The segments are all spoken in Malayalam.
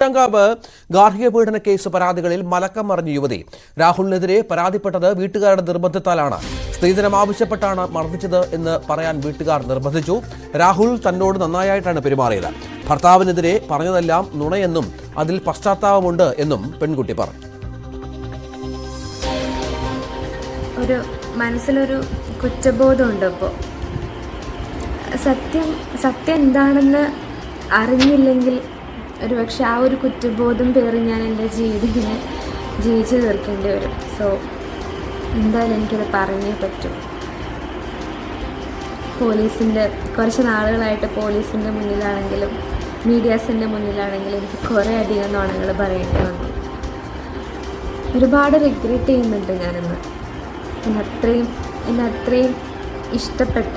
ാവ് ഗാർഹിക പീഡന കേസ് പരാതികളിൽ മലക്കം മറിഞ്ഞ യുവതി രാഹുലിനെതിരെ പരാതിപ്പെട്ടത് വീട്ടുകാരുടെ നിർബന്ധത്താലാണ്. സ്ത്രീധനം ആവശ്യപ്പെട്ടാണ് മർദ്ദിച്ചത് എന്ന് പറയാൻ വീട്ടുകാർ നിർബന്ധിച്ചു. രാഹുൽ തന്നോട് നന്നായിട്ടാണ് പെരുമാറിയത്. ഭർത്താവിനെതിരെ പറഞ്ഞതെല്ലാം നുണയെന്നും അതിൽ പശ്ചാത്താപമുണ്ട് എന്നും പെൺകുട്ടി പറഞ്ഞു. ഒരു മനസ്സിലൊരു കുറ്റബോധമുണ്ട്. ഇപ്പോൾ സത്യം എന്താണെന്ന് അറിഞ്ഞില്ലെങ്കിൽ ഒരുപക്ഷെ ആ ഒരു കുറ്റബോധം പേറി ഞാൻ എൻ്റെ ജീവിതത്തിനെ ജീവിച്ചു തീർക്കേണ്ടി വരും. സോ എന്തായാലും എനിക്കത് പറഞ്ഞേ പറ്റും. പോലീസിൻ്റെ കുറച്ച് നാളുകളായിട്ട് പോലീസിൻ്റെ മുന്നിലാണെങ്കിലും മീഡിയാസിൻ്റെ മുന്നിലാണെങ്കിലും എനിക്ക് കുറേ അധികം നുണകൾ പറയേണ്ടി വന്നു. ഒരുപാട് റിഗ്രറ്റ് ചെയ്യുന്നുണ്ട് ഞാനിന്ന്. എന്നെ അത്രയും ഇഷ്ടപ്പെട്ട,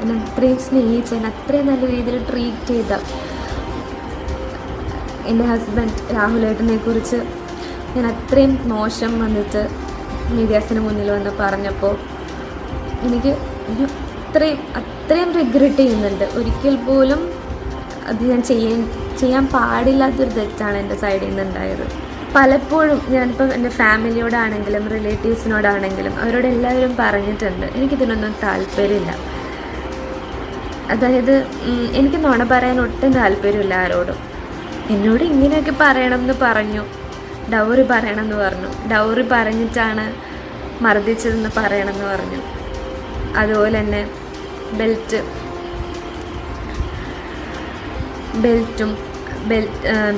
എന്നെ അത്രയും സ്നേഹിച്ച, എന്നെ അത്രയും നല്ല രീതിയിൽ ട്രീറ്റ് ചെയ്ത എൻ്റെ ഹസ്ബൻഡ് രാഹുലേട്ടനെ കുറിച്ച് ഞാൻ അത്രയും മോശം വന്നിട്ട് മീഡിയാസിന് മുന്നിൽ വന്ന് പറഞ്ഞപ്പോൾ എനിക്ക് അത്രയും റിഗ്രറ്റ് ചെയ്യുന്നുണ്ട്. ഒരിക്കൽ പോലും അത് ഞാൻ ചെയ്യാൻ പാടില്ലാത്തൊരു തെറ്റാണ് എൻ്റെ സൈഡിൽ നിന്ന് ഉണ്ടായത്. പലപ്പോഴും ഞാനിപ്പോൾ എൻ്റെ ഫാമിലിയോടാണെങ്കിലും റിലേറ്റീവ്സിനോടാണെങ്കിലും അവരോട് എല്ലാവരും പറഞ്ഞിട്ടുണ്ട്, എനിക്കിതിനൊന്നും താല്പര്യമില്ല. അതായത് എനിക്ക് നുണ പറയാൻ ഒട്ടും താല്പര്യമില്ല ആരോടും. എന്നോട് ഇങ്ങനെയൊക്കെ പറയണമെന്ന് പറഞ്ഞു, ഡൗറി പറയണമെന്ന് പറഞ്ഞു, ഡൗറി പറഞ്ഞിട്ടാണ് മർദ്ദിച്ചതെന്ന് പറയണമെന്ന് പറഞ്ഞു. അതുപോലെ തന്നെ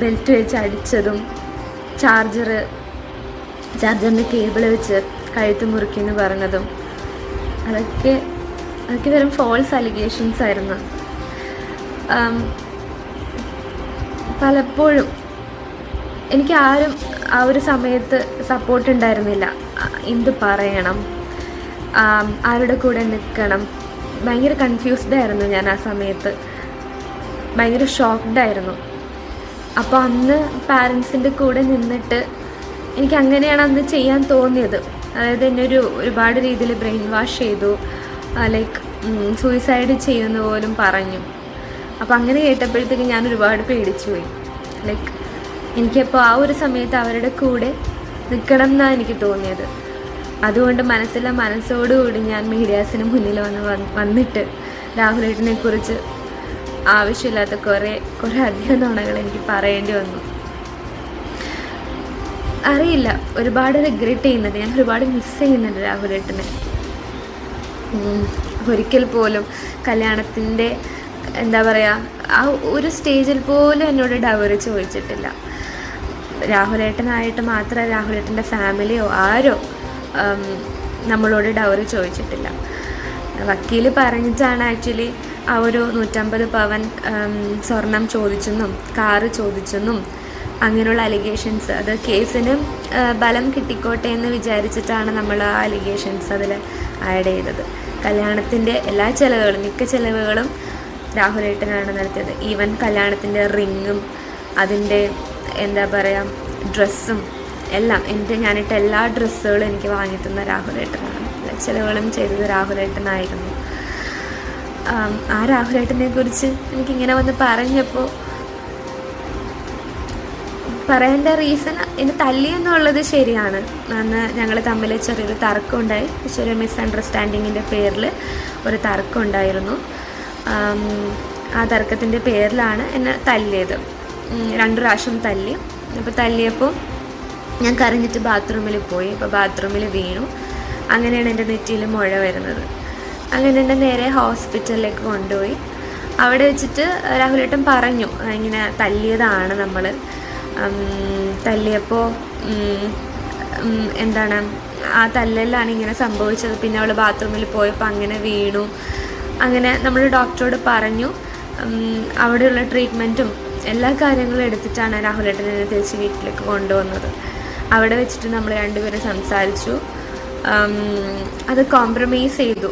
ബെൽറ്റ് വെച്ച് അടിച്ചതും ചാർജറിൻ്റെ കേബിൾ വെച്ച് കഴുത്ത് മുറിക്കുമെന്ന് പറഞ്ഞതും അതൊക്കെ വെറും ഫോൾസ് അലിഗേഷൻസ് ആയിരുന്നു. പലപ്പോഴും എനിക്ക് ആരും ആ ഒരു സമയത്ത് സപ്പോർട്ട് ഉണ്ടായിരുന്നില്ല. എന്ത് പറയണം, ആരുടെ കൂടെ നിൽക്കണം, ഭയങ്കര കൺഫ്യൂസ്ഡ് ആയിരുന്നു ഞാൻ ആ സമയത്ത്. ഭയങ്കര ഷോക്ക്ഡായിരുന്നു. അപ്പോൾ അന്ന് പാരൻസിൻ്റെ കൂടെ നിന്നിട്ട് എനിക്ക് അങ്ങനെയാണ് അന്ന് ചെയ്യാൻ തോന്നിയത്. അതായത് എന്നെ ഒരുപാട് രീതിയിൽ ബ്രെയിൻ വാഷ് ചെയ്തു. ലൈക്ക് സൂയിസൈഡ് ചെയ്യുന്ന പോലും പറഞ്ഞു. അപ്പോൾ അങ്ങനെ കേട്ടപ്പോഴത്തേക്ക് ഞാൻ ഒരുപാട് പേടിച്ചു പോയി. ലൈക്ക് എനിക്കപ്പോൾ ആ ഒരു സമയത്ത് അവരുടെ കൂടെ നിൽക്കണം എന്നാണ് എനിക്ക് തോന്നിയത്. അതുകൊണ്ട് മനസ്സോടുകൂടി ഞാൻ മീഡിയാസിന് മുന്നിൽ വന്നിട്ട് രാഹുലേട്ടനെ കുറിച്ച് ആവശ്യമില്ലാത്ത കുറേ അധികം നുണകൾ എനിക്ക് പറയേണ്ടി വന്നു. അറിയില്ല, ഒരുപാട് റിഗ്രറ്റ് ചെയ്യുന്നുണ്ട്. ഞാൻ ഒരുപാട് മിസ് ചെയ്യുന്നുണ്ട് രാഹുലേട്ടനെ. ഒരിക്കൽ പോലും കല്യാണത്തിൻ്റെ എന്താ പറയുക, ആ ഒരു സ്റ്റേജിൽ പോലും എന്നോട് ഡൗറി ചോദിച്ചിട്ടില്ല. രാഹുലേട്ടനായിട്ട് മാത്രമല്ല, രാഹുലേട്ടൻ്റെ ഫാമിലിയോ ആരോ നമ്മളോട് ഡൗറി ചോദിച്ചിട്ടില്ല. വക്കീൽ പറഞ്ഞിട്ടാണ് ആക്ച്വലി ആ ഒരു 150 പവൻ സ്വർണം ചോദിച്ചെന്നും കാറ് ചോദിച്ചെന്നും അങ്ങനെയുള്ള അലിഗേഷൻസ്, അത് കേസിന് ബലം കിട്ടിക്കോട്ടെ എന്ന് വിചാരിച്ചിട്ടാണ് നമ്മൾ ആ അലിഗേഷൻസ് അതിൽ ആഡ് ചെയ്തത്. കല്യാണത്തിൻ്റെ എല്ലാ ചിലവുകളും, മിക്ക ചിലവുകളും രാഹുലേട്ടനാണ് നടത്തിയത്. ഈവൻ കല്യാണത്തിൻ്റെ റിങ്ങും അതിൻ്റെ എന്താ പറയുക ഡ്രസ്സും എല്ലാം, ഞാനിട്ട എല്ലാ ഡ്രസ്സുകളും എനിക്ക് വാങ്ങിത്തന്ന രാഹുലേട്ടനാണ്. എല്ലാ ചിലവുകളും ചെയ്തത് രാഹുലേട്ടനായിരുന്നു. ആ രാഹുലേട്ടനെ കുറിച്ച് എനിക്കിങ്ങനെ വന്ന് പറഞ്ഞപ്പോൾ പറയേണ്ട റീസൺ, എന്നെ തല്ലിയെന്നുള്ളത് ശരിയാണ്. അന്ന് ഞങ്ങൾ തമ്മിൽ ചെറിയൊരു തർക്കം ഉണ്ടായി. ചെറിയ മിസ്അണ്ടർസ്റ്റാൻഡിങ്ങിൻ്റെ പേരിൽ ഒരു തർക്കം ഉണ്ടായിരുന്നു. ആ തർക്കത്തിൻ്റെ പേരിലാണ് എന്നെ തല്ലിയത്. 2 പ്രാവശ്യം തല്ലി. അപ്പോൾ തല്ലിയപ്പോൾ ഞാൻ കരഞ്ഞിട്ട് ബാത്റൂമിൽ പോയി. അപ്പോൾ ബാത്റൂമിൽ വീണു. അങ്ങനെയാണ് എൻ്റെ നെറ്റിയിൽ മുഴ വരുന്നത്. അങ്ങനെ എന്നെ നേരെ ഹോസ്പിറ്റലിലേക്ക് കൊണ്ടുപോയി. അവിടെ വെച്ചിട്ട് രാഹുലേട്ടൻ പറഞ്ഞു, ഇങ്ങനെ തല്ലിയതാണ് നമ്മൾ. തല്ലിയപ്പോൾ എന്താണ് ആ തല്ലലാണ് ഇങ്ങനെ സംഭവിച്ചത്. പിന്നെ അവൾ ബാത്റൂമിൽ പോയപ്പോൾ അങ്ങനെ വീണു. അങ്ങനെ നമ്മൾ ഡോക്ടറോട് പറഞ്ഞു. അവിടെയുള്ള ട്രീറ്റ്മെൻറ്റും എല്ലാ കാര്യങ്ങളും എടുത്തിട്ടാണ് രാഹുലേട്ടനെ തിരിച്ച് വീട്ടിലേക്ക് കൊണ്ടുവന്നത്. അവിടെ വെച്ചിട്ട് നമ്മൾ രണ്ടുപേരും സംസാരിച്ചു. അത് കോംപ്രമൈസ് ചെയ്തു.